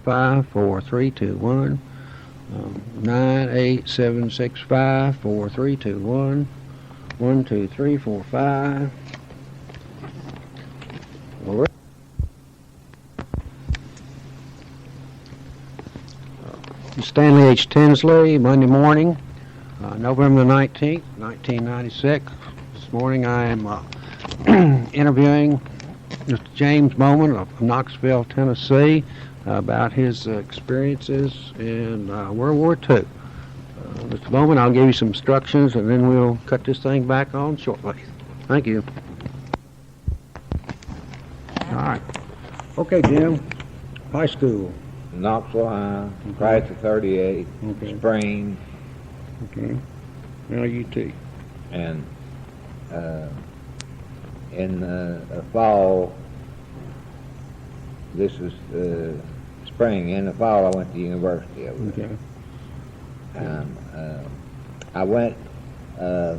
987654321. 987654321. 1, 2, 3, 4, 5. Stanley H. Tinsley, Monday morning, November the 19th, 1996. This morning I am interviewing Mr. James Bowman of Knoxville, Tennessee, about his experiences in World War II. Mr. Bowman, I'll give you some instructions and then we'll cut this thing back on shortly. Thank you. All right. Okay, Jim. High school. Knoxville High, class of 38, spring. Okay. Now UT. And in the fall, this is spring. In the fall, I went to university over there. And I went to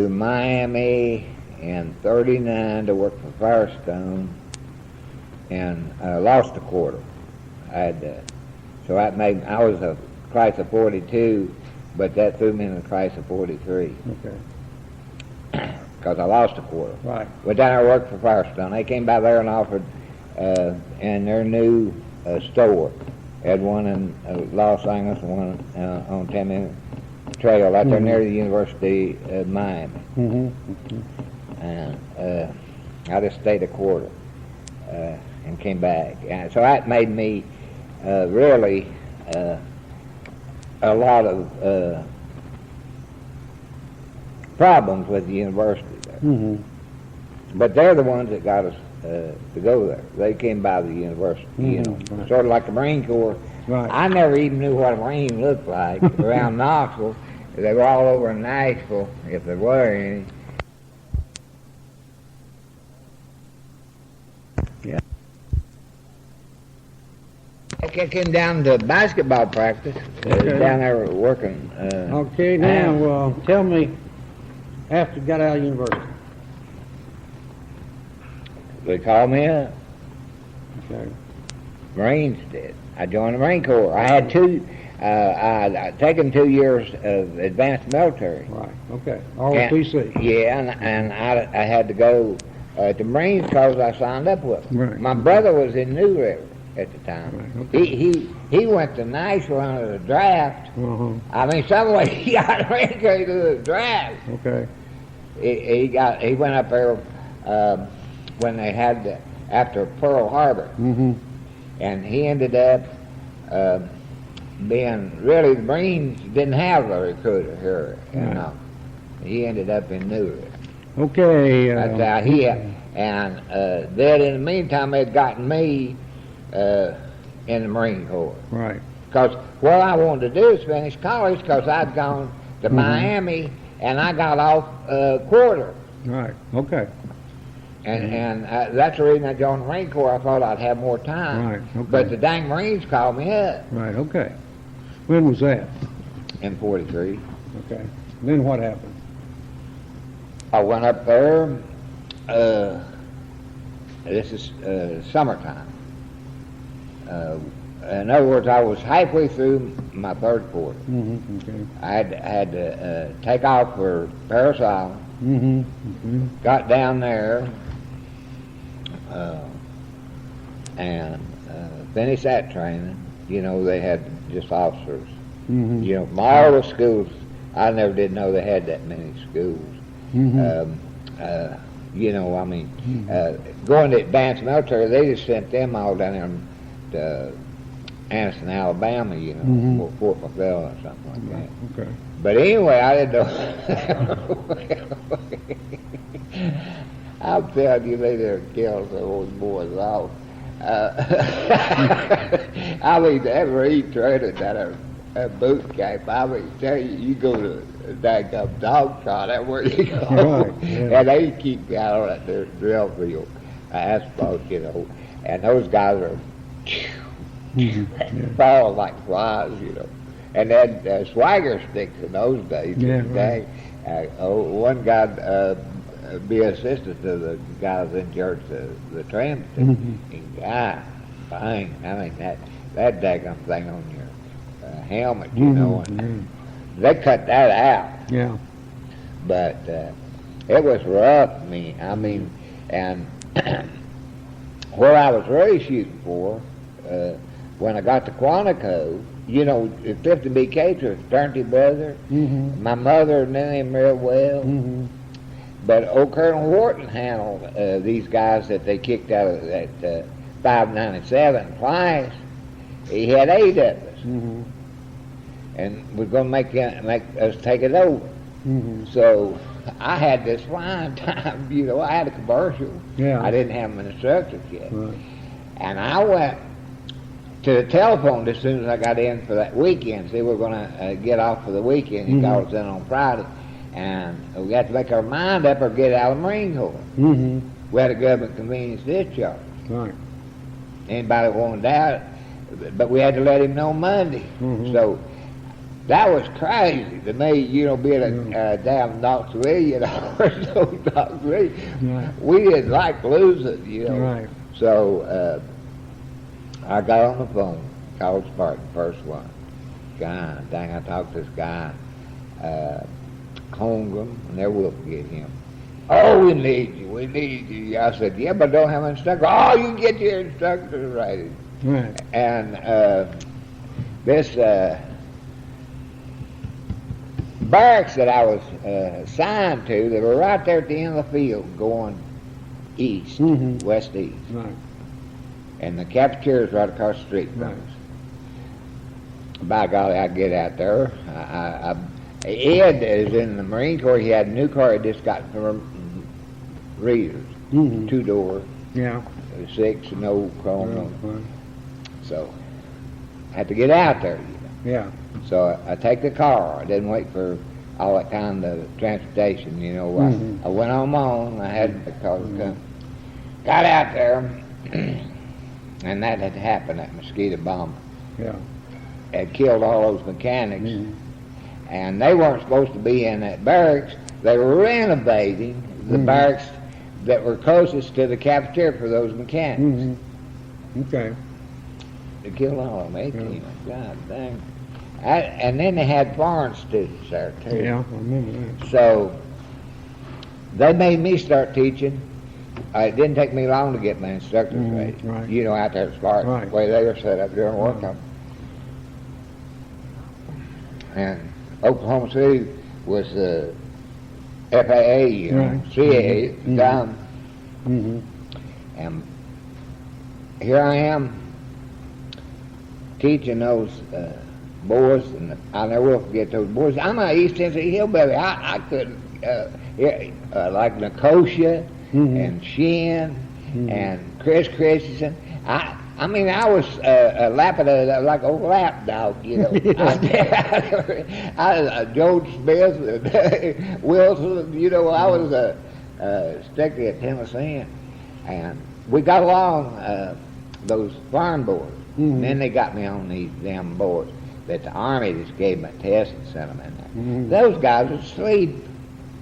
Miami in '39 to work for Firestone, and lost a quarter. So that made, I was a class of 42, but that threw me in the class of 43. Okay. Because I lost a quarter. Right. Went down there and worked for Firestone. They came by there and offered in their new store. Had one in Los Angeles and one on 10-minute trail out there near the University of Miami. And I just stayed a quarter and came back. And so that made me really a lot of problems with the university there. But they're the ones that got us to go there. They came by the university, you know, sort of like the Marine Corps. Right. I never even knew what a Marine looked like around Knoxville. They were all over in Nashville, if there were any. Yeah. I came down to basketball practice, down there working. Okay, now tell me, after you got out of university. They called me up. Okay. Marines did. I joined the Marine Corps. I had I'd taken 2 years of advanced military. Right. Okay. ROTC. Yeah, and I had to go to Marines because I signed up with them. Right. My brother was in New River at the time. Right. Okay. He went to Nashville under the draft. I mean, some way he got Marine Corps to the draft. Okay. He went up there when they had after Pearl Harbor, and he ended up being really, the Marines didn't have a recruiter here, you know. He ended up in New River. Okay. That's how he and then in the meantime they'd gotten me in the Marine Corps. Right. Because what I wanted to do is finish college, because I'd gone to Miami and I got off quarter. Right. Okay. And that's the reason I joined the Marine Corps. I thought I'd have more time. Right. Okay. But the dang Marines called me up. Right. Okay. When was that? In '43. Okay. Then what happened? I went up there. This is summertime. In other words, I was halfway through my third quarter. Okay. I had to take off for Paris Island. Got down there and finished that training. You know, they had just officers. You know, from all the schools, I never did know they had that many schools. You know, I mean, going to advanced military, they just sent them all down there to Anniston, Alabama, you know, Fort McClellan or something like that. Okay. But anyway, I didn't know. I'm telling you, they done killed those boys off. I mean, that Marine training, that boot camp, I mean, tell you go to a daggum dog trot, that's where you go. Right, yeah. And they keep you out on that there drill field, asphalt, you know, and those guys are falling like flies, you know. And then swagger sticks in those days. Yeah, right. One guy be assistant to the guys in charge of the tram guy. I mean that daggum thing on your helmet, you know, and they cut that out. Yeah. But it was rough. I mean, and where I was really shooting for, when I got to Quantico, you know, Clifton B. Cates was fraternity brother. Mm-hmm. My mother knew him real well. Mm-hmm. But old Colonel Wharton handled these guys that they kicked out of that 597 class. He had 8 of us, Mm-hmm. and was going to make us take it over. Mm-hmm. So I had this flying time, you know. I had a commercial. Yeah. I didn't have an instructor yet. Right. And I went to the telephone as soon as I got in for that weekend. See, we were going to get off for the weekend. He Mhm. called us in on Friday. And we had to make our mind up or get out of the Marine Corps. Mm-hmm. We had a government convenience discharge. Right. Anybody that wanted out, but we had to let him know Monday. Mhm. So that was crazy to me, you know, being a damn Knoxville, you know, or so Knoxville. Right. We didn't like losing, you know. Right. So I got on the phone, called Spartan, first one. God dang, I talked to this guy, Holmgren, never will forget him. Oh, we need you. I said, yeah, but don't have an instructor. Oh, you can get your instructor right. Right. And this barracks that I was assigned to, they were right there at the end of the field going east, Mhm. west east. Right. And the cafeteria's right across the street from Right. us. By golly, I get out there. Ed is in the Marine Corps. He had a new car he just got from Readers, Mm-hmm. 2-door, Yeah. 6, no chrome. No. Right. So I had to get out there. Yeah. So I take the car. I didn't wait for all that kind of transportation, you know. Mhm. I went on my own. I had the car come. Got out there, and that had happened, that mosquito bomb. Yeah. Had killed all those mechanics. Mhm. And they weren't supposed to be in that barracks. They were renovating the Mhm. barracks that were closest to the cafeteria for those mechanics. Mm-hmm. Okay. They killed all of them, 18. God dang. And then they had foreign students there, too. Yeah, I remember that. So they made me start teaching. It didn't take me long to get my instructors Mhm, ready. right. You know, out there at Spartan, Right. the way they were set up during work. Right. And Oklahoma City was the FAA, you know, Right. CAA Mhm. down. Mm-hmm. And here I am teaching those boys, and I'll never will forget those boys. I'm an East Tennessee hillbilly. I couldn't, like Nicosia Mhm. and Shin Mhm. and Chris Christensen. I mean, I was lapping like a old lap dog, you know. Joe Smith and Wilson, you know, I was strictly a Tennessean. And we got along, those farm boards. Mhm. And then they got me on these damn boards that the Army just gave them a test and sent them in there. Mhm. Those guys would sleep.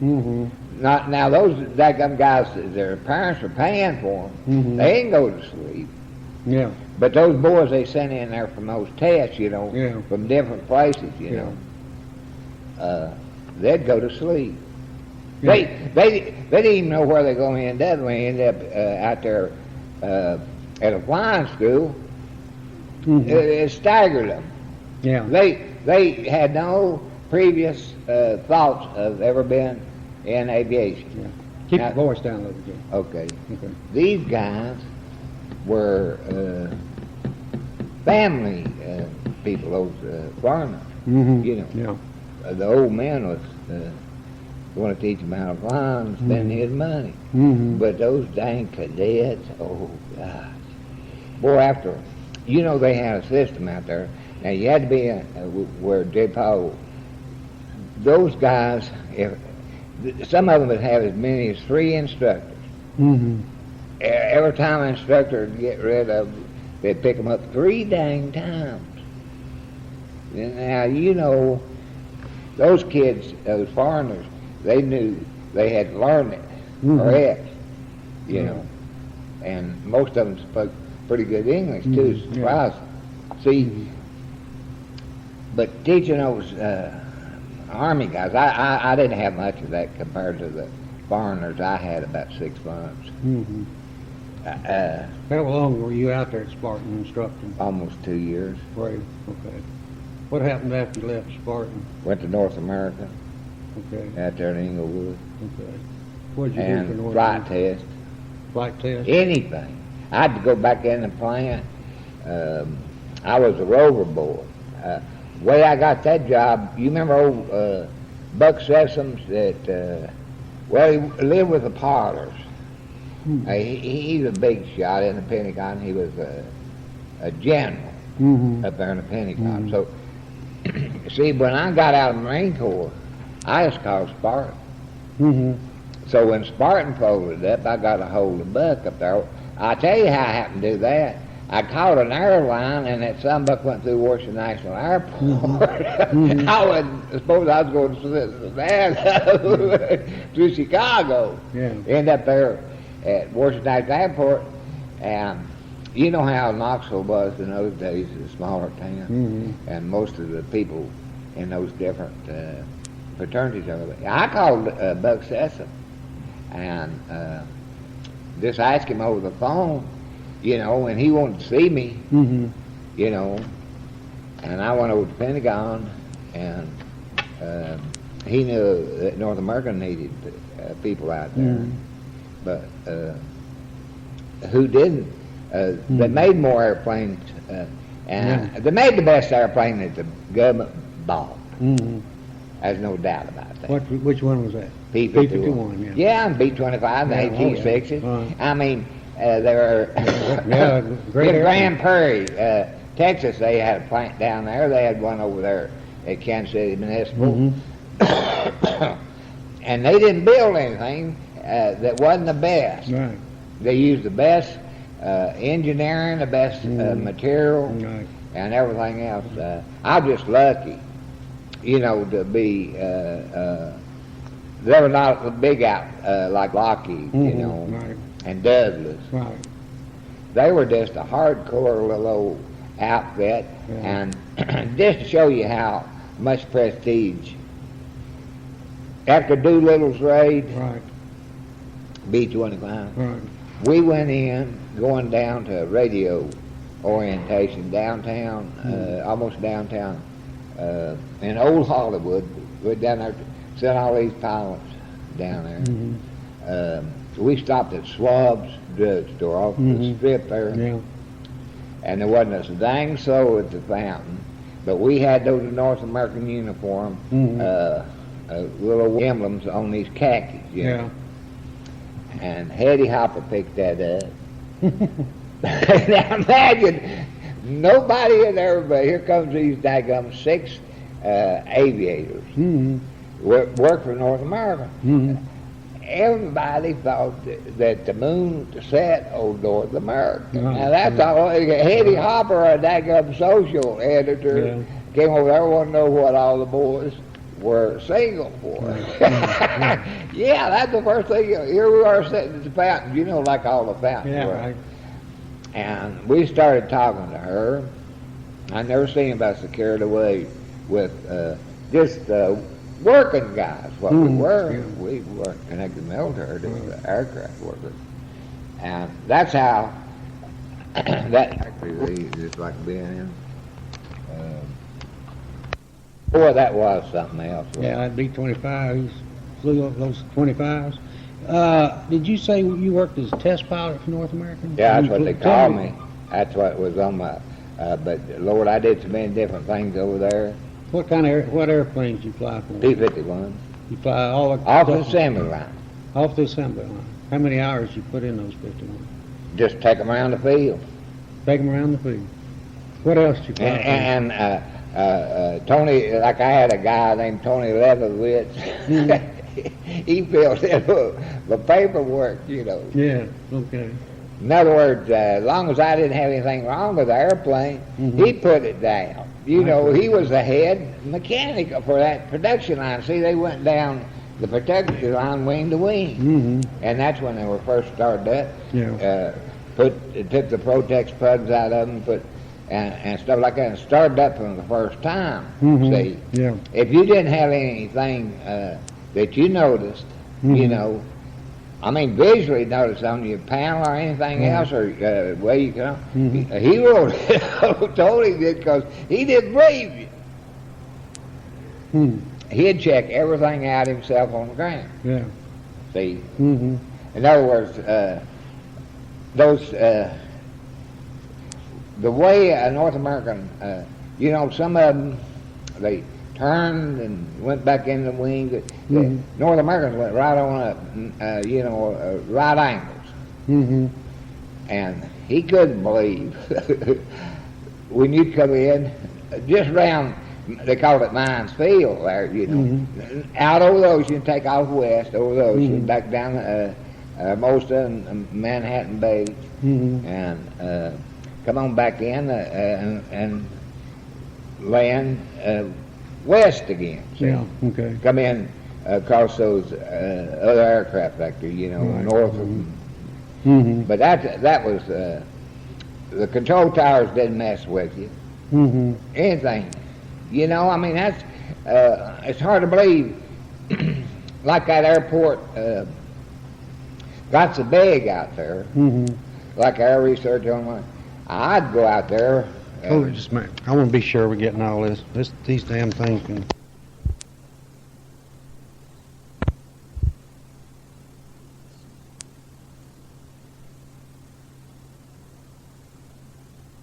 Mm-hmm. Not now, those daggum guys, their parents are paying for them. Mhm. They ain't go to sleep. Yeah. But those boys they sent in there from those tests, you know, Yeah. from different places, you Yeah. know, they'd go to sleep. Yeah. They didn't even know where they're going to end up when they ended up out there at a flying school. Mhm. It staggered them. Yeah. They had no previous thoughts of ever being in aviation. Yeah. Keep Now- your voice down a little bit. Okay. Okay. These guys were family people, those farmers. Mm-hmm. You know. Yeah. The old man was going to teach him how to fly and spend his money. Mm-hmm. But those dang cadets, oh gosh. Boy, after, you know, they had a system out there. Now you had to be where depot. Those guys, some of them would have as many as 3 instructors. Mm-hmm. Every time an instructor would get rid of, they'd pick them up 3 dang times. And now, you know, those kids, those foreigners, they knew they had learned it, or Mhm. else, you know. And most of them pretty good English too, Mhm, surprising. See, but teaching those Army guys, I didn't have much of that compared to the foreigners. I had about 6 months. Mm-hmm. How long were you out there at Spartan instructing? Almost 2 years. Right, okay. What happened after you left Spartan? Went to North America, Okay, out there in Inglewood, okay. What did you do for and North flight America? test, Flight test? anything. I had to go back in the plant. I was a rover boy. Way I got that job, you remember old Buck Sessoms that, well, he lived with the Parlors. He's a big shot in the Pentagon. He was a general up there in the Pentagon. So, see, when I got out of the Marine Corps, I was called Spartan. So when Spartan folded up, I got a hold of Buck up there. I'll tell you how I happened to do that. I caught an airline, and that son Buck went through Washington National Airport. I suppose I was going to Chicago. Yeah. End up there at Washington National Airport, and you know how Knoxville was in those days, a smaller town, and most of the people in those different fraternities over there. I called Buck Sessom, and just asked him over the phone, you know, and he wanted to see me, you know, and I went over to Pentagon, and he knew that North America needed people out there, but who didn't? They made more airplanes, and they made the best airplane that the government bought. There's no doubt about that. Which one was that? P-51. yeah. Yeah, and B-25, the AT-6s. I mean, there were great in Grand Prairie, Texas, they had a plant down there. They had one over there at Kansas City Municipal. And they didn't build anything that wasn't the best. Right. They used the best engineering, the best material, Right. and everything else. I'm just lucky, you know, to be, they were not big out like Lockheed, you know, Right. and Douglas. Right. They were just a hardcore little old outfit, and just to show you how much prestige. After Doolittle's raid, Right. B-25, Right. we went in, going down to radio orientation downtown, almost downtown, in Old Hollywood. We're down there, sent all these pilots down there. We stopped at Schwab's drugstore off the strip there, Yeah. and there wasn't a dang soul at the fountain, but we had those North American uniform, little emblems on these khakis, you know. And Hetty Hopper picked that up. Now imagine, nobody in there, but here comes these daggum 6 aviators. Work for North America. Everybody thought that the moon set on North America. Now that's all. Hetty Hopper, a daggum social editor, came over there, wanted to know what all the boys were single for. Yeah, that's the first thing. Here we are sitting at the fountain, you know, like all the fountains were. Right. And we started talking to her. I never seen about so carried away with just working guys. What we were, we weren't connected to the military, to the aircraft workers. And that's how that factory just like being in. Boy, that was something else. Yeah, that B-25, he flew up those 25s. Did you say you worked as a test pilot for North American? Yeah, that's what they called me. That's what was on my, but Lord, I did so many different things over there. What kind of what airplanes you fly for? P-51. You fly all Off the assembly line. Off the assembly line. How many hours you put in those 51? Just take them around the field. Take them around the field. What else did you fly for? And Tony, like I had a guy named Tony Leatherwitz. He filled in the paperwork, you know. Yeah, okay. In other words, as long as I didn't have anything wrong with the airplane, he put it down. You know, he was the head mechanic for that production line. See, they went down the production line wing to wing. And that's when they were first started up. Yeah. took the Protex plugs out of them, and stuff like that, and started up from the first time. See, Yeah. if you didn't have anything that you noticed, you know, I mean, visually noticed on your panel or anything else, or way you can, he wrote it, told him it because he didn't believe you. He'd check everything out himself on the ground. Yeah. See, in other words, the way a North American, you know, some of them, they turned and went back in the wing. North Americans went right on right angles. And he couldn't believe when you come in, just round, they called it Mines Field there, you know, out over the ocean, take off west over the ocean, back down most of Manhattan Bay, and come on back in and land west again. See? Yeah. Okay. Come in across those other aircraft factories, you know, north of them. But that was the control towers didn't mess with you. Anything, you know. I mean, that's it's hard to believe. Like that airport got so big out there. Like air research on one. I'd go out there. Hold it just a minute. I want to be sure we're getting all this. These damn things can.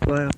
Well.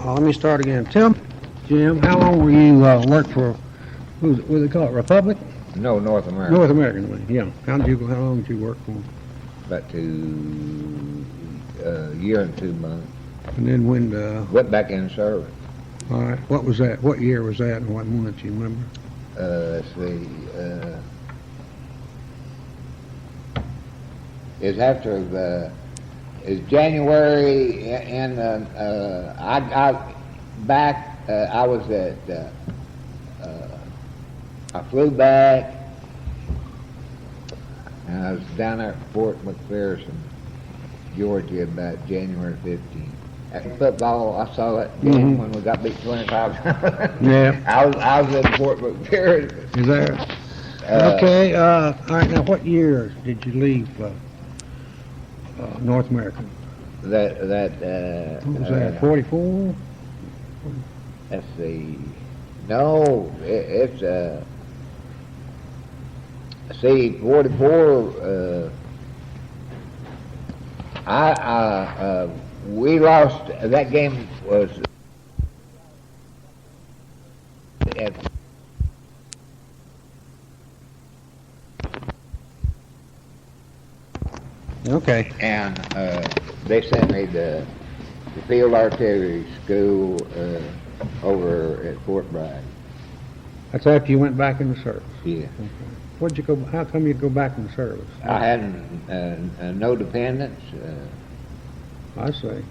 Let me start again. Jim, how long were you work for? What do they call it? Republic? No, North America. North American. Yeah. How long did you work for? About a year and 2 months. And then when? Went back in service. All right. What was that? What year was that? And what month? You remember? Let's see. It's after the. It's January, and I got back. I was at. I flew back, and I was down there at Fort McPherson, Georgia, about January 15th. At football, I saw that game when we got beat 25. Yeah. I was at Fort McPherson. Is there? Okay. All right. Now, what year did you leave North American? What was that? 44. Let's see. No, it's 44. We lost. That game was at. Okay. And they sent me the field artillery school over at Fort Bragg. That's after you went back in the service. Yeah. Okay. What'd you go? How come you go back in the service? I had no dependents. I see.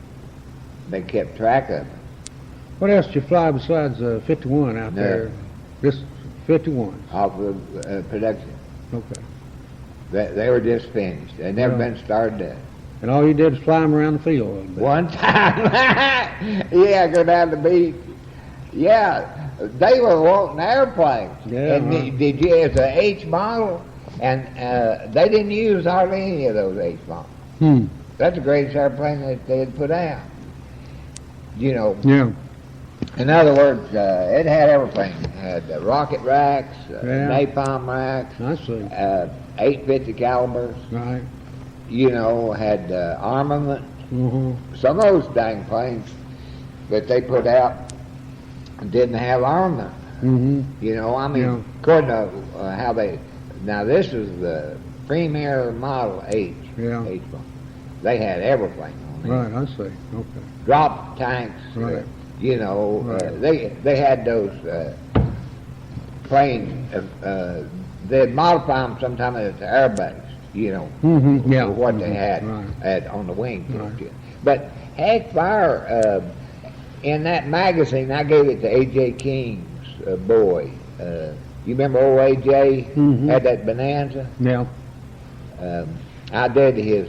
They kept track of it. What else did you fly besides 51 out No. there? This 51. Off of production. Okay. They were just finished. They'd never Yeah. been started up. And all you did was fly them around the field a little bit. One time, yeah, go down the beach. Yeah, they were wanting airplanes. Yeah, And huh. did you, it's an H model, and they didn't use hardly any of those H models. Hmm. That's the greatest airplane that they had put out. You know, Yeah. in other words, it had everything. It had rocket racks, Yeah. napalm racks, I see. 850 calibers. Right. You know, had armament. Mm-hmm. Some of those dang planes that they put out didn't have armament. Mm-hmm. You know, I mean, Yeah. according to how they. Now this is the premier model H. Yeah. H one. They had everything on it. Right. I see. Okay. Drop tanks. Right. You know, Right. they had those planes. They'd modify them sometime at the airbase. You know, Mm-hmm. Yeah. for what they Mhm. had on the wing. Right. But heck, fire in that magazine, I gave it to A.J. King's boy. You remember old A.J. Mhm. had that Bonanza? Yeah. I did his.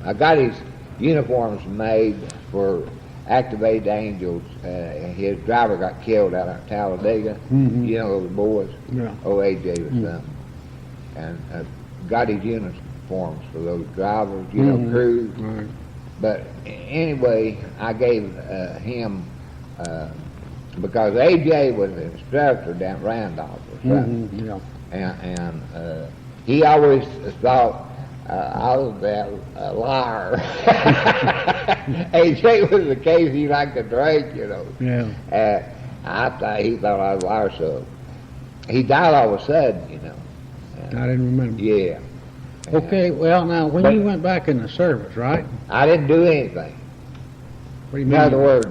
I got his uniforms made for Activated Angels. His driver got killed out of Talladega. Mhm. You know those boys. Yeah. Old A.J. was Mhm. something, and got his uniforms for those drivers. You know, Mhm. crews. Right. But anyway, I gave him because AJ was an instructor down at Randolph or something, Mm-hmm. Yeah. and he always thought I was a liar. AJ was the case he liked to drink, you know. Yeah. I thought he thought I was a liar, so he died all of a sudden, you know. I didn't remember. Yeah. Okay. Well, now when But- you went back in the service, right? I didn't do anything. What do you In mean? other words,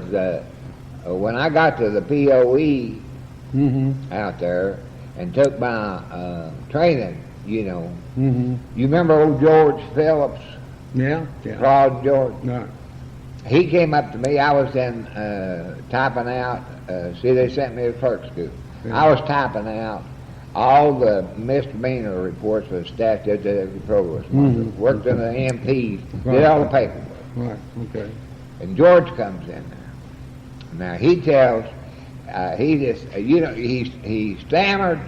when I got to the POE Mm-hmm. out there and took my training, you know, Mm-hmm. you remember old George Phillips, Yeah. Yeah. Claude George? Right. He came up to me. I was then typing out. See, they sent me to clerk school. Yeah. I was typing out all the misdemeanor reports for the staff judge that the provost. Mhm. Worked in the MPs, Right. did all the paperwork. Right. Okay. And George comes in there. Now he tells, he just, you know, he stammered.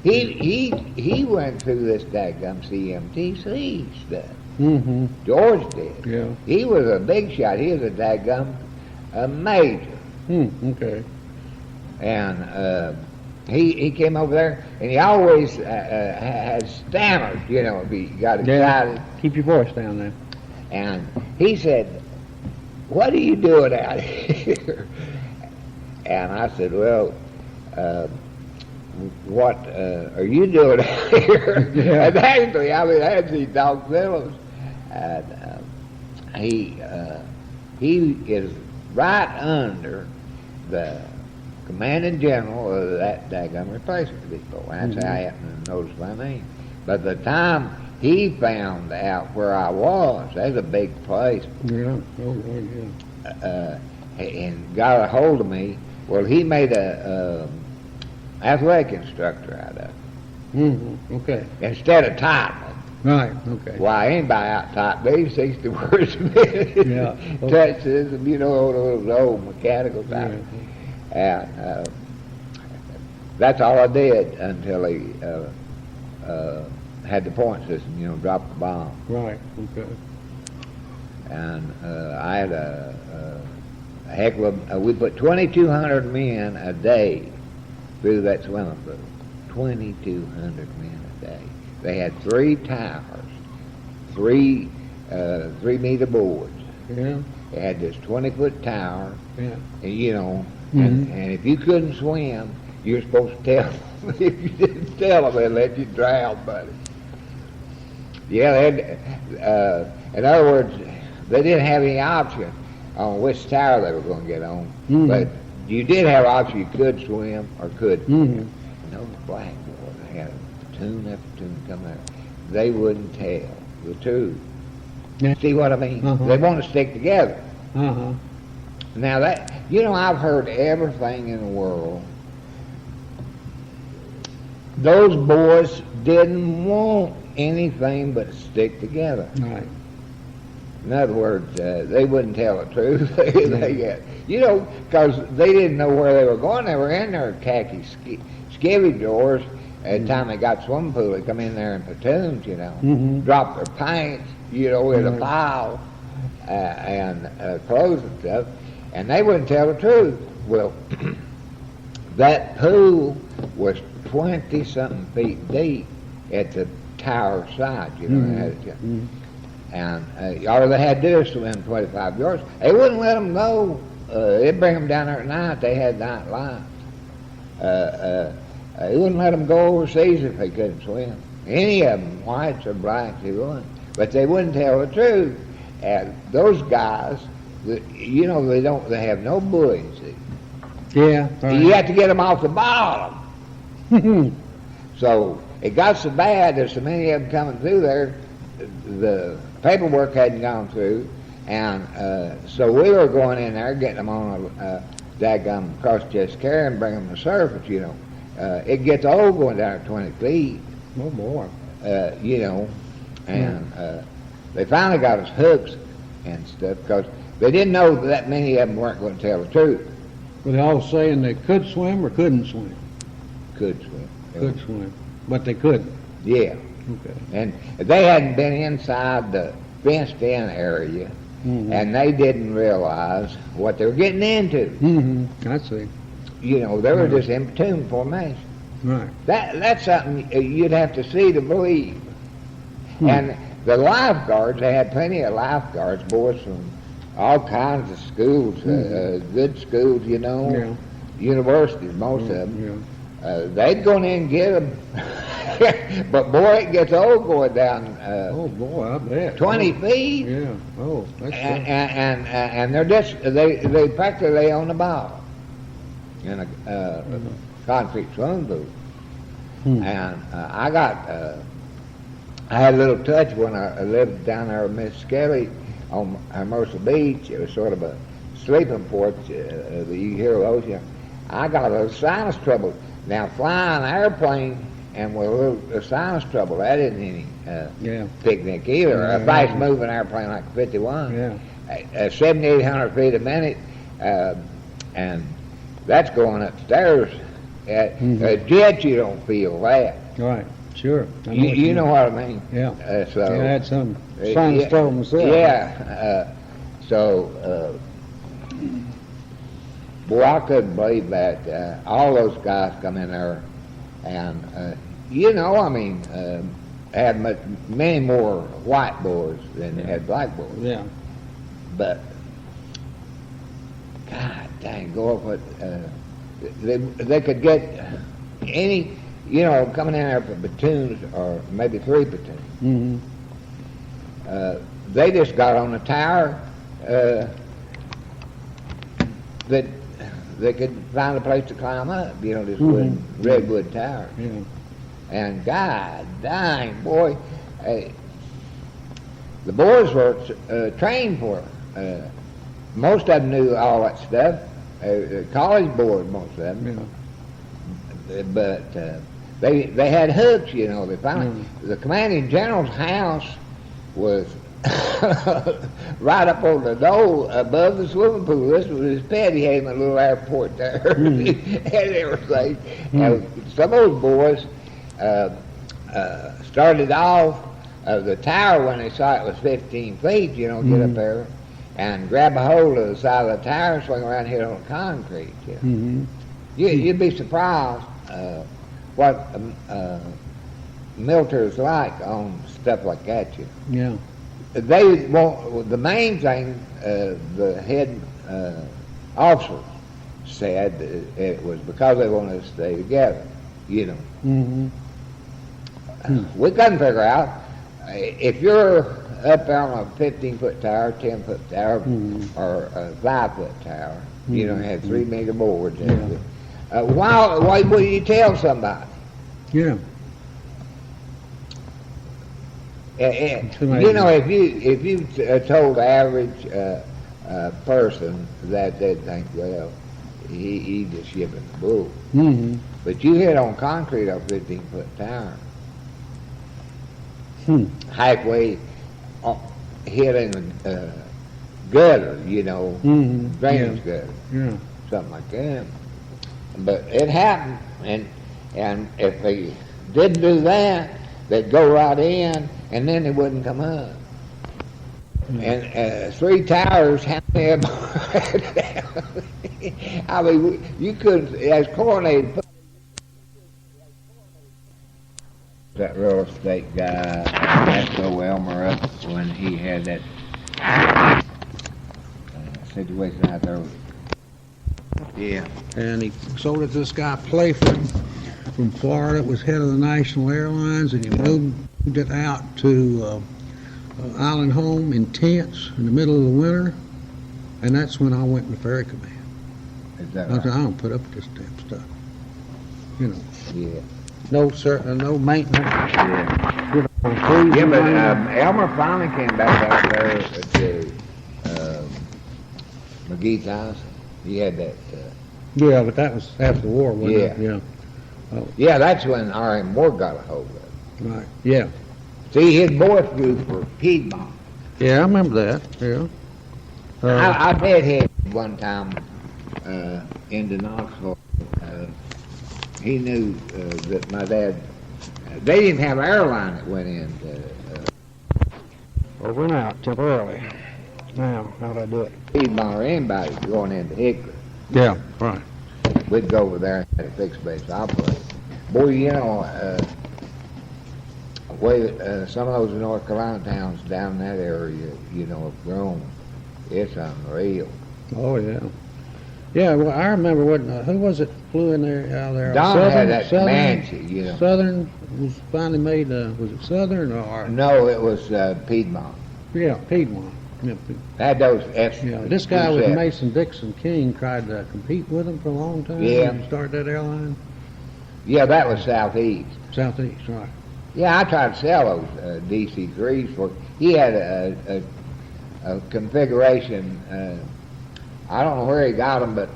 He went through this daggum CMTC stuff. Mm-hmm. George did. Yeah. He was a big shot. He was a daggum major. Okay. And he came over there, and he always had stammered, you know, if he got excited. Yeah. Keep your voice down there. And he said, "What are you doing out here?" And I said, "Well, what are you doing out here?" Yeah. And actually, I mean, I had these Doc Phillips, and he is right under the commanding general of that daggum replacement depot. That's how I happened to notice my name. But the time he found out where I was, that's a big place, Yeah. Oh, yeah. and got a hold of me. Well, he made a athletic instructor out of it Mm-hmm. Okay. instead of typing. Right. Okay. Why, anybody out type me 60 words a minute. Yeah. Touches them, you know, those old mechanical type. Yeah. And that's all I did until he had the point system, you know, drop the bomb. Right. Okay. And I had a heck of a, we put 2,200 men a day through that swimming pool. 2,200 men a day. They had 3 towers, 3 3-meter boards. Yeah. They had this 20-foot tower, Yeah. and, you know, Mhm. and if you couldn't swim, you were supposed to tell them. If you didn't tell them, they'd let you drown, buddy. Yeah, they had, in other words, they didn't have any option on which tower they were going to get on, Mhm. but you did have option. You could swim or couldn't. Mm-hmm. No black water had a platoon after platoon come there. They wouldn't tell the truth. Yeah. See what I mean? Uh-huh. They want to stick together. Uh-huh. Now that, I've heard everything in the world. Those boys didn't want anything but to stick together. Right. In other words, they wouldn't tell the truth. Because they didn't know where they were going. They were in their khaki skivvy drawers. At the time they got swimming pool, they come in there in platoons, Mm-hmm. drop their pants, in a pile, and clothes and stuff, and they wouldn't tell the truth. Well, that pool was 20-something feet deep at the tower side, Mm-hmm. And all they had to do is swim 25 yards. They wouldn't let them go. They'd bring them down there at night. They had night lights. They wouldn't let them go overseas if they couldn't swim. Any of them, whites or blacks, they wouldn't. But they wouldn't tell the truth. And those guys, they have no buoyancy. Yeah. Right. You have to get them off the bottom. So it got so bad, there's so many of them coming through there, the paperwork hadn't gone through, and so we were going in there, getting them on a daggum cross-chest carrier and bringing them to surface, It gets old going down to 20 feet. Oh, boy. And they finally got us hooks and stuff, because they didn't know that many of them weren't going to tell the truth. Were they all saying they could swim or couldn't swim? Could swim. Could swim, but they couldn't. Yeah. Okay. And they hadn't been inside the fenced-in area, Mm-hmm. and they didn't realize what they were getting into. Mm-hmm. I see. They were just in platoon formation. Right. That's something you'd have to see to believe. And the lifeguards, they had plenty of lifeguards, boys from all kinds of schools, good schools, Yeah. universities, most of them. Yeah. They'd go in and get them. But boy, it gets old going down Oh, boy, I bet. 20 feet. Yeah. Oh, that's And they're just, they practically lay on the bottom in a concrete swimming pool. And I had a little touch when I lived down there with Miss Skelly on Hermosa Beach. It was sort of a sleeping porch that you hear of ocean. I got a little sinus trouble. Now, flying an airplane and with a little sinus trouble, that isn't any picnic either. Yeah. A fast-moving airplane like a 51. Yeah. 7,800 feet a minute, and that's going upstairs. Jet, you don't feel that. Right. Sure. You know what I mean? Yeah. So I had some sinus trouble myself. Yeah. Boy, I couldn't believe that. All those guys come in there, and had many more white boys than they had black boys. Yeah. But God dang, go up with they could get any, coming in there for platoons or maybe 3 platoons. Mm-hmm. They just got on the tower that they could find a place to climb up, this redwood tower. Yeah. And God dang, boy, the boys were trained for it. Most of them knew all that stuff. College boys, most of them. Yeah. But they had hooks, They finally, the commanding general's house was right up on the knoll above the swimming pool. This was his pet. He had him a little airport there and everything. Some of those boys started off the tower when they saw it was 15 feet, get up there and grab a hold of the side of the tower and swing around here on the concrete. You'd be surprised what military's like on stuff like that. Yeah. They won't. The main thing the head officers said it was because they wanted to stay together. Mm-hmm. We couldn't figure out if you're up on a 15-foot tower, 10-foot tower, or a 5-foot tower. Had 3-meter boards. Why would you tell somebody? Yeah. You know, if you told the average person that, they'd think, well, he just shipping the bull. Mm-hmm. But you hit on concrete on 15-foot tire, halfway hitting a gutter, you know, drainage gutter, something like that. But it happened, and if they didn't do that, they'd go right in, and then they wouldn't come up. And 3 tires, how many? I mean, you couldn't, as coronated. That real estate guy, Esco Elmer, up when he had that situation out there. Yeah. And he sold it to this guy Playford from Florida. It was head of the National Airlines, and he moved it out to Island Home in tents in the middle of the winter. And that's when I went in the Ferry Command. Is that I right? said, I don't put up with this damn stuff. You know, Yeah. no maintenance. Yeah. You know, Yeah, but Elmer finally came back out there to McGee's house. He had that. yeah, but that was after the war, wasn't it? Yeah. Yeah. Yeah, that's when R.M. Moore got a hold of it. Right. Yeah. See, his boys group were Piedmont. Yeah, I remember that. Yeah. I met him one time into Knoxville. He knew that my dad. They didn't have an airline that went in. Well, went out temporarily. Now, how'd I do it? Piedmont or anybody going into Hickory. Yeah, right. We'd go over there and had a fixed base operate. Boy, you know, some of those North Carolina towns down in that area, you know, have grown. It's unreal. Oh, yeah. Yeah, well, I remember who was it flew in there, out there? Don had that Comanche, you know. Southern was finally made, was it Southern or? No, it was Piedmont. Yeah, Piedmont. Yeah, Had those yeah, this guy with Mason Dixon King tried to compete with him for a long time. Yeah. When he started that airline. Yeah, that was Southeast. Southeast, right. Yeah, I tried to sell those DC-3s for. He had a configuration. I don't know where he got them, but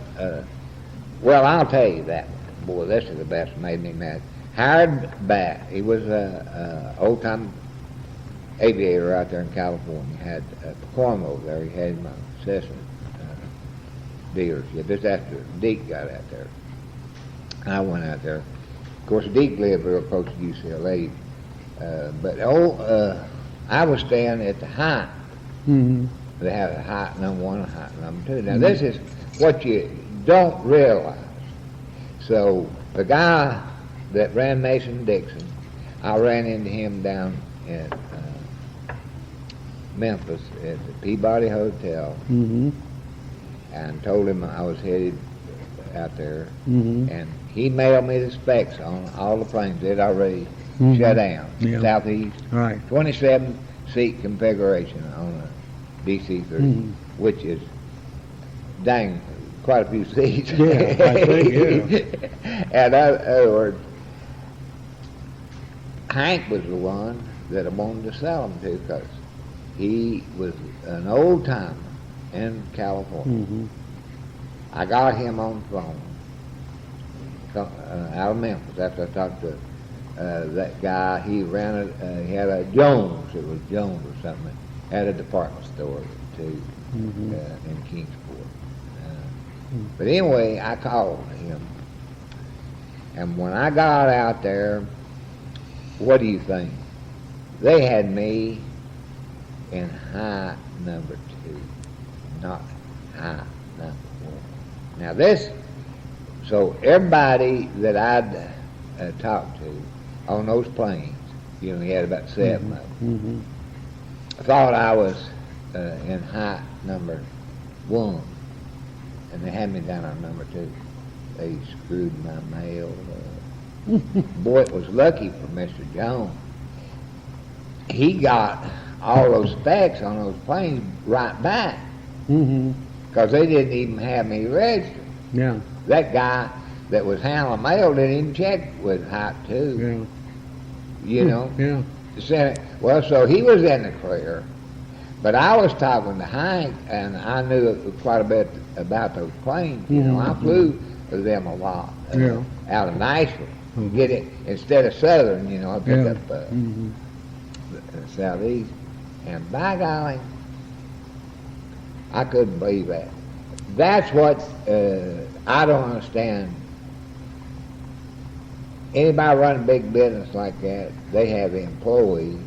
well, I'll tell you that one. Boy, this is the best. Made me mad. Howard Bat. He was a old-time aviator out there in California. Had a Pacoima there. He had him on Cessna dealership just after Deke got out there. I went out there. Of course, Deke lived real close to UCLA. But I was staying at the Hyatt. Mm-hmm. They have a Hyatt number 1 and a Hyatt number 2. Now, this is what you don't realize. So, the guy that ran Mason Dixon, I ran into him down at Memphis at the Peabody Hotel, Mm-hmm. and told him I was headed out there. Mm-hmm. And he mailed me the specs on all the planes. They'd already Mhm. shut down. Yeah. Southeast, Right. 27-seat configuration on a DC-3, Mhm. which is dang quite a few seats. Yeah, I think, yeah. And in other words, Hank was the one that I wanted to sell them to because he was an old timer in California. Mm-hmm. I got him on the phone out of Memphis after I talked to that guy. He ran he had a Jones, it was Jones or something, had a department store too in Kingsport. But anyway, I called him, and when I got out there, what do you think? They had me in high number 2, not high number 1. Now this, so everybody that I'd talked to on those planes, you know, he had about 7 of them, thought I was in high number 1, and they had me down on number 2. They screwed my mail. Boy, it was lucky for Mr. Jones. He got all those specs on those planes right back because they didn't even have me registered. Yeah. That guy that was handling mail didn't even check with Hot 2. Yeah. You know? Yeah. Well, so he was in the clear, but I was talking to Hank, and I knew quite a bit about those planes. You know, I flew with them a lot out of Nashville. Get it instead of Southern. You know, I picked up the Southeast, and by golly, I couldn't believe that. That's what I don't understand. Anybody running a big business like that, they have employees.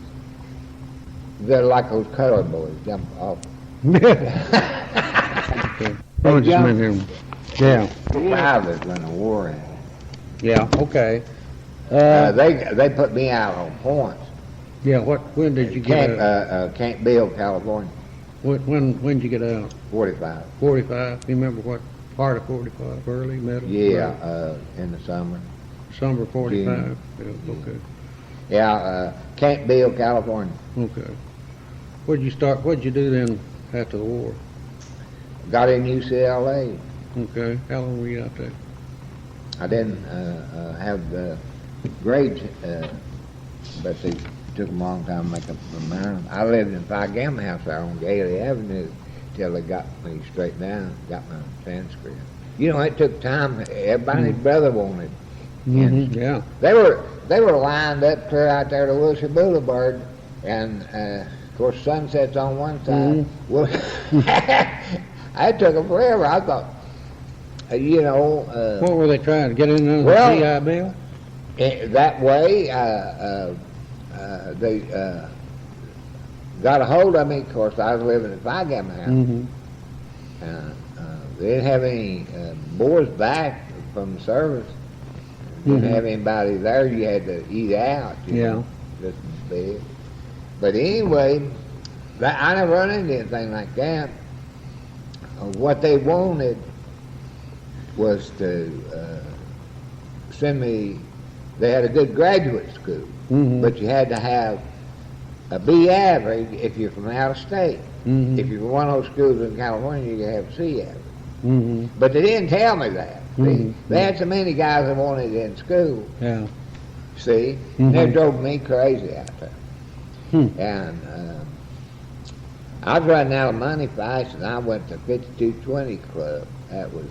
They're like those colored boys jump off. Oh, just a minute here. Pilots run a war in. Yeah, okay. They put me out on points. Yeah, when did you get out? Camp Bill, California. When did you get out? 45. 45. You remember what part of 45? Early, middle? Yeah, in the summer. Summer 45. June. Yeah, okay. Yeah, Camp Bill, California. Okay. What'd you do then after the war? Got in UCLA. Okay. How long were you out there? I didn't have the grades, but they took a long time to make up for Maryland. I lived in Phi Gamma House there on Gailey Avenue till they got me straight down, got my transcript. You know, it took time. Everybody's brother wanted. Yeah. They were lined up clear out there to Wilshire Boulevard, and of course Sunset's on one side. Well, it took them forever. I thought, you know. What were they trying to get in under well, the GI Bill? That way, they got a hold of me. Of course, I was living in Phi Gamma House. They didn't have any boys back from the service. Didn't have anybody there. You had to eat out. You know, just in bed. But anyway, I never run into anything like that. What they wanted was to send me. They had a good graduate school, but you had to have a B average if you're from out of state. If you're from one of those schools in California, you have a C average. But they didn't tell me that. They had so many guys that wanted it in school. Yeah. See, they drove me crazy out there. And I was running out of money fast, and I went to 5220 Club. That was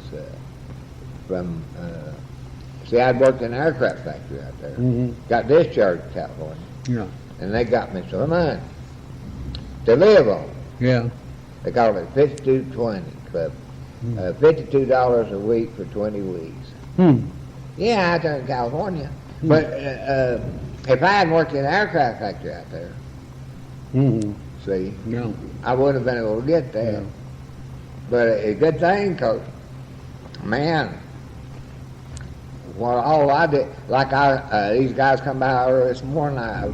from. See, I'd worked in an aircraft factory out there. Got discharged to California. Yeah. And they got me some money to live on. Yeah. They called it 5220 Club. $52 a week for 20 weeks. Yeah, out there in California. But if I hadn't worked in an aircraft factory out there, see, I wouldn't have been able to get there. But a good thing, because, man, well, all I did, like these guys come by early this morning, I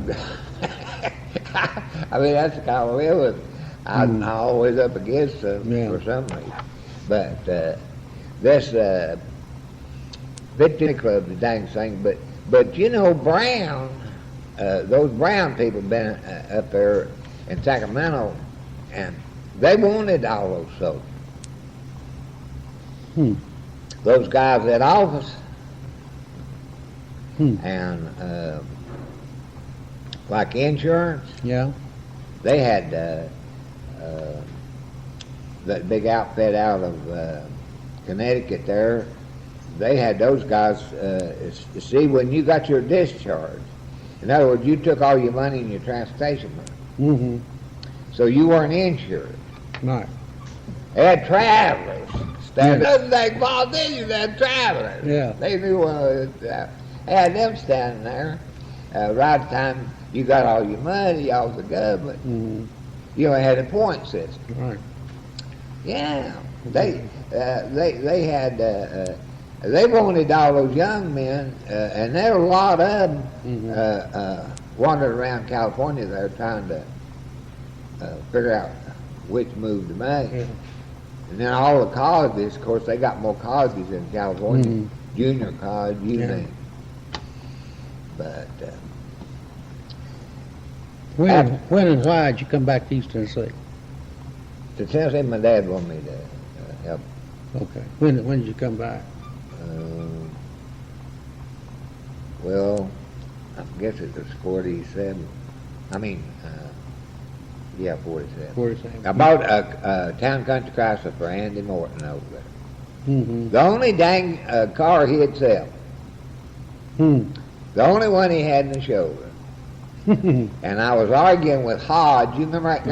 mean, that's the kind of live with. I'm always up against them for some reason. But this 50 Club, the dang thing. But you know, Brown, those Brown people been up there in Sacramento, and they wanted all those soldiers. Those guys at office, and like insurance. Yeah. They had that big outfit out of Connecticut there. They had those guys, see, when you got your discharge, in other words, you took all your money and your transportation money. So you weren't insured. Right. They had travelers. Standing like politicians, they had travelers. Yeah. They knew they had them standing there. Right at the time you got all your money off the government, you only had a point system. Right. Yeah. They had they wanted all those young men, and there were a lot of them wandering around California there trying to figure out which move to make. And then all the colleges, of course, they got more colleges in California, junior college, you name. But when and why did you come back to East Tennessee? to Tennessee, my dad wanted me to help. Okay. When did you come back? Well, I guess it was 47. I mean, yeah, 47. 47. I bought a Town Country Chrysler for Andy Morton over there. Mm-hmm. The only dang car he'd sell. The only one he had in the showroom. And I was arguing with Hodge. You remember that?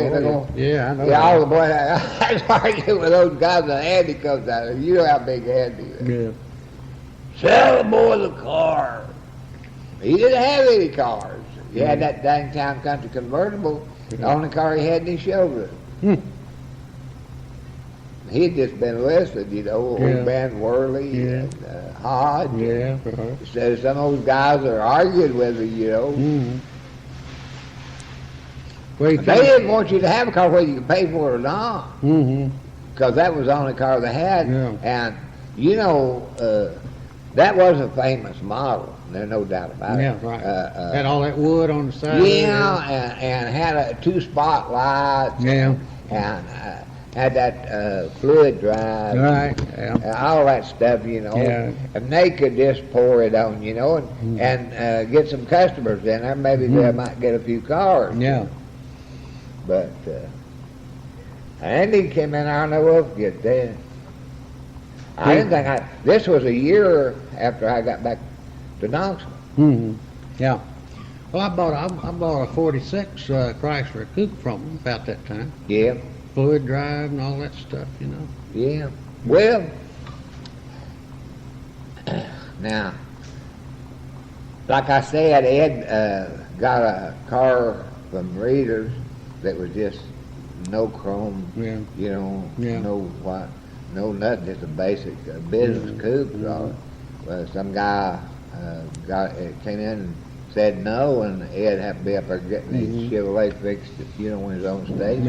Yeah, I know. Yeah, all the boys. I was arguing with those guys, and Andy comes out. You know how big Andy is. Yeah. Sell the boy the car. He didn't have any cars. He had that dang Town Country convertible, the only car he had in his showroom. He'd just been listed, you know, old Ben Worley and Hodge. Yeah. So some of those guys are arguing with her, you know. Well, They didn't want you to have a car whether you could pay for it or not. Because that was the only car they had. Yeah. And, you know, that was a famous model. There's no doubt about it. Yeah, right. Had all that wood on the side. Yeah, and had a 2 spotlights. Yeah. And had that fluid drive. Right. Yeah. And all that stuff, you know. Yeah. And they could just pour it on, you know, and get some customers in there. Maybe they might get a few cars. Yeah. But Andy came in, I'll never forget that. I didn't think this was a year after I got back to Knoxville. Yeah. Well, I bought a 46 Chrysler Coupe from him about that time. Yeah. Fluid drive and all that stuff, you know. Yeah. Well, now, like I said, Ed got a car from Readers that was just no chrome, you know, no what, no nothing, just a basic business coupe. Well, some guy came in and said no, and Ed had to be up there getting his Chevrolet fixed, you know, on his own stage.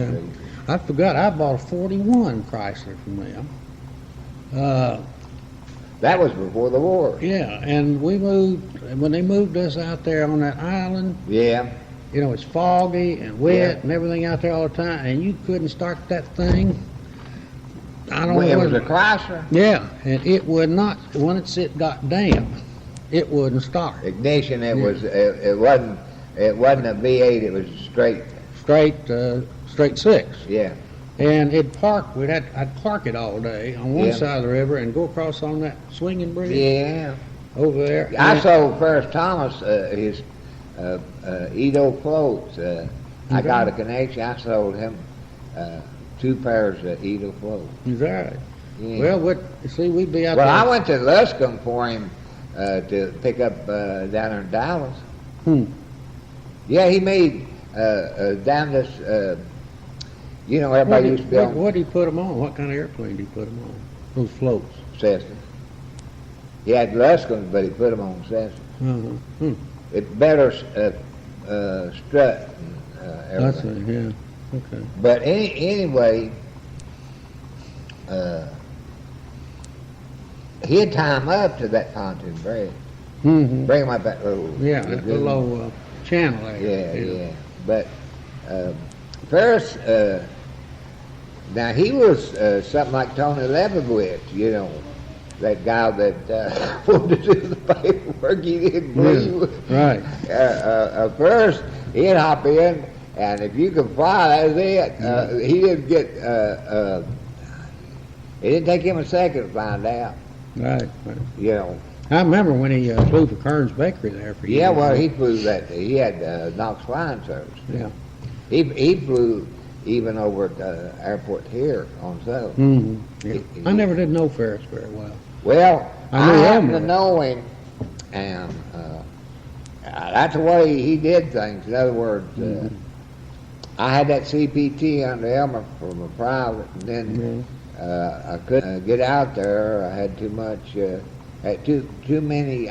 I forgot, I bought a 41 Chrysler from them. That was before the war. Yeah, and we moved, when they moved us out there on that island, Yeah. you know, it's foggy and wet and everything out there all the time, and you couldn't start that thing. I don't know. It was a Chrysler. Yeah, and it would not, once it got damp, it wouldn't start. Ignition, it wasn't a V8, it was straight. Straight 6. Yeah. And I'd park it all day on one side of the river and go across on that swinging bridge over there. I sold Ferris Thomas his Edo floats. I got a connection. I sold him 2 pairs of Edo floats. Is that right? Yeah. Well, we'd be out there. Well, I went to Luscombe for him to pick up down there in Dallas. Yeah, he made down this. You know, everybody used to be on. What did he put them on? What kind of airplane did he put them on? Those floats. Cessna. He had Luscombe, but he put them on Cessna. It's better strut and everything. Yeah. Okay. But anyway, he'd tie him up to that pontoon bridge. Bring him up that little. That little channel there. Yeah. But Ferris, now he was something like Tony Leibowitz, you know, that guy that wanted to do the paperwork. He didn't believe. Right. First, he'd hop in, and if you could fly, that's it. He didn't get. It didn't take him a second to find out. Right. You know. I remember when he flew for Kern's Bakery there for years. Yeah, well, he flew that. He had Knox Flying Service. Yeah. He flew even over at the airport here on Southern. I never did know Ferris very well. Well, I knew happened to Elmer. know him, and that's the way he did things. In other words, I had that CPT under Elmer from a private, and then I couldn't get out there. I had too much, had too many.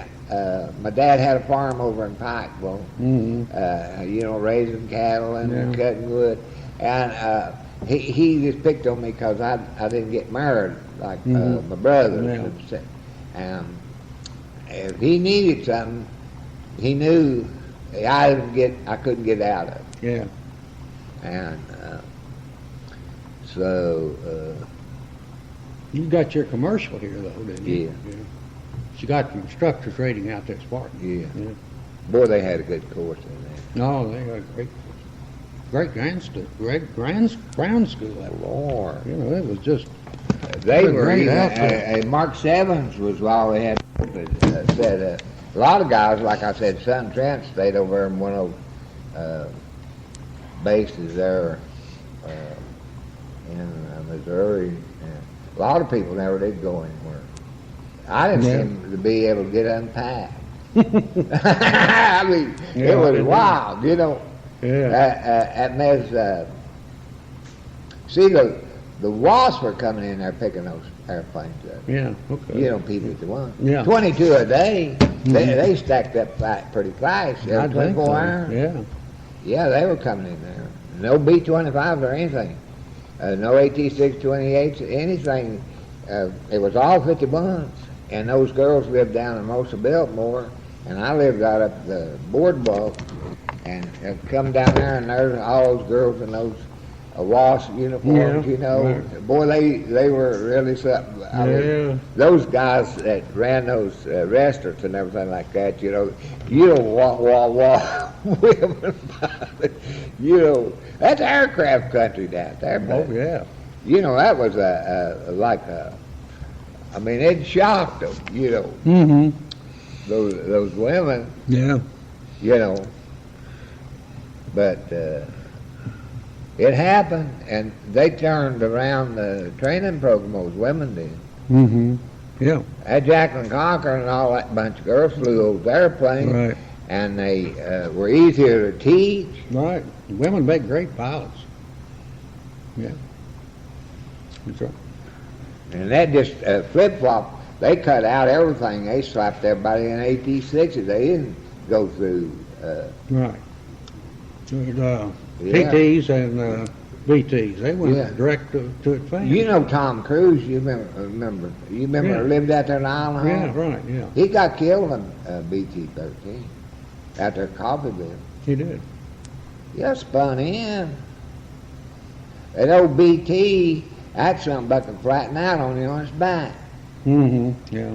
My dad had a farm over in Pikeville, you know, raising cattle and cutting wood, and he just picked on me because I didn't get married like my brother. And if he needed something, he knew I couldn't get out of it. Yeah. And so You got your commercial here, though, didn't you? Yeah. You got your instructor's rating out there, Spartan. yeah, boy, they had a good course in there. No, they got a great course. ground school. Lord. You know, it was just, They Good were great even, outfit. Mark Sevens was all they had. Said a lot of guys, like I said, Son Trent stayed over in one of those bases there in Missouri. And a lot of people never did go anywhere. I didn't Yeah. seem to be able to get unpacked. I mean, Yeah, it I was didn't wild, you know. yeah. At Mez, see, the Wasps were coming in there picking those airplanes up. Yeah, okay. You know, people-1. Yeah. 22 a day. They stacked up pretty fast. I think 24 so. iron. Yeah. Yeah, they were coming in there. No B-25s or anything. No AT-628s, anything. It was all 51s. And those girls lived down in Mosa Biltmore, and I lived out up the boardwalk. And come down there, and there's all those girls in those Wasp uniforms, Yeah, you know. right. Boy, they were really something. I mean, Yeah. those guys that ran those restaurants and everything like that, you know, you don't walk women by. You know, that's aircraft country down there. Oh, But, yeah. you know, that was I mean, it shocked them, you know, Mm-hmm. those women, Yeah. you know. But it happened, and they turned around the training program, those women did. Mm-hmm. Yeah. That Jacqueline Conker and all that bunch of girls flew those airplanes, Right. and they were easier to teach. Right. Women make great pilots. Yeah. That's right. And that just flip-flop. They cut out everything. They slapped everybody in AT-6s. They didn't go through. Right. Yeah. PTs and BTs, they went Yeah. direct to advance. You know Tom Cruise. You remember? You remember? Yeah. Lived out there in Island Yeah, Hall. right, yeah. He got killed in BT-13 out there at Coffeeville. He did. Yeah, spun in. That old BT, that's something about to flatten out on you on its back. Mm-hmm. Yeah.